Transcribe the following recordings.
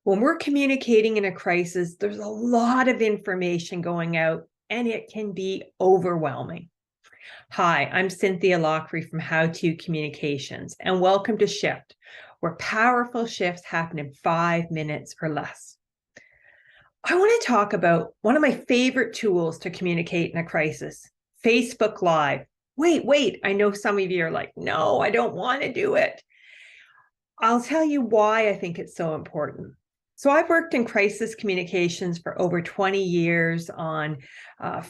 When we're communicating in a crisis, there's a lot of information going out and it can be overwhelming. Hi, I'm Cynthia Lockery from How To Communications, and welcome to Shift, where powerful shifts happen in 5 minutes or less. I want to talk about one of my favorite tools to communicate in a crisis, Facebook Live. Wait, I know some of you are like, no, I don't want to do it. I'll tell you why I think it's so important. So I've worked in crisis communications for over 20 years on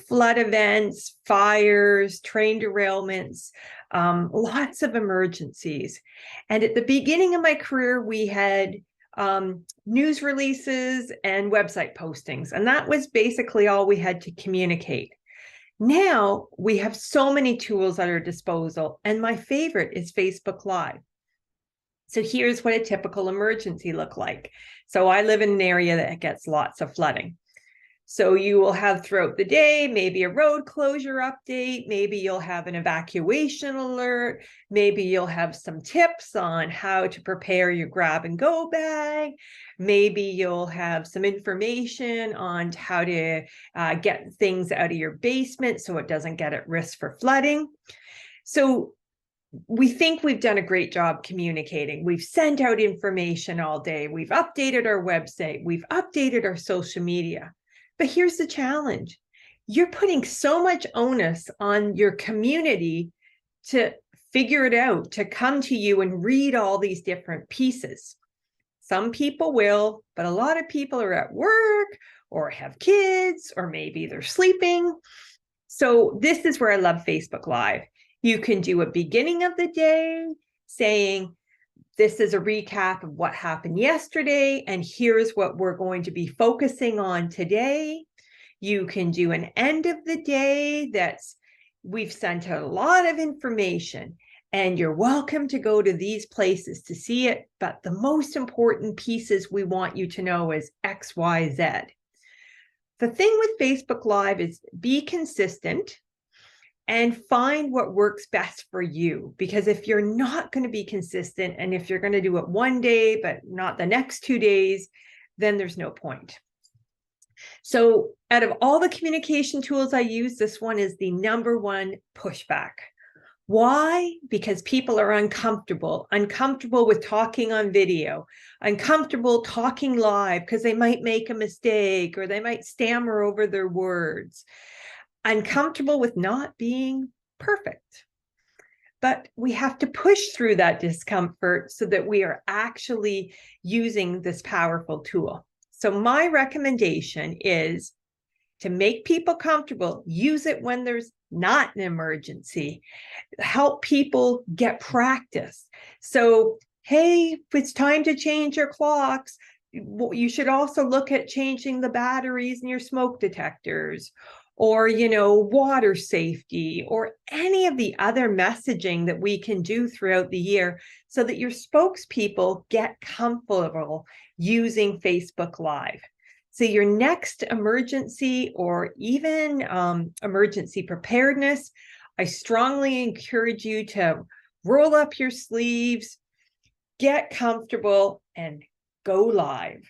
flood events, fires, train derailments, lots of emergencies. And at the beginning of my career, we had news releases and website postings, and that was basically all we had to communicate. Now we have so many tools at our disposal, and my favorite is Facebook Live. So here's what a typical emergency look like. So I live in an area that gets lots of flooding. So you will have throughout the day, maybe a road closure update, maybe you'll have an evacuation alert, maybe you'll have some tips on how to prepare your grab and go bag, maybe you'll have some information on how to get things out of your basement so it doesn't get at risk for flooding. So we think we've done a great job communicating. We've sent out information all day. We've updated our website. We've updated our social media. But here's the challenge. You're putting so much onus on your community to figure it out, to come to you and read all these different pieces. Some people will, but a lot of people are at work or have kids, or maybe they're sleeping. So this is where I love Facebook Live. You can do a beginning of the day saying, this is a recap of what happened yesterday, and here's what we're going to be focusing on today. You can do an end of the day that's, we've sent out a lot of information, and you're welcome to go to these places to see it, but the most important pieces we want you to know is X, Y, Z. The thing with Facebook Live is be consistent and find what works best for you. Because if you're not going to be consistent, and if you're going to do it one day, but not the next 2 days, then there's no point. So out of all the communication tools I use, this one is the number one pushback. Why? Because people are uncomfortable with talking on video, uncomfortable talking live because they might make a mistake or they might stammer over their words. Uncomfortable with not being perfect. But we have to push through that discomfort so that we are actually using this powerful tool. So my recommendation is to make people comfortable, use it when there's not an emergency, help people get practice. So, hey, if it's time to change your clocks, you should also look at changing the batteries in your smoke detectors, or, water safety, or any of the other messaging that we can do throughout the year so that your spokespeople get comfortable using Facebook Live. So your next emergency or even emergency preparedness, I strongly encourage you to roll up your sleeves, get comfortable, and go live.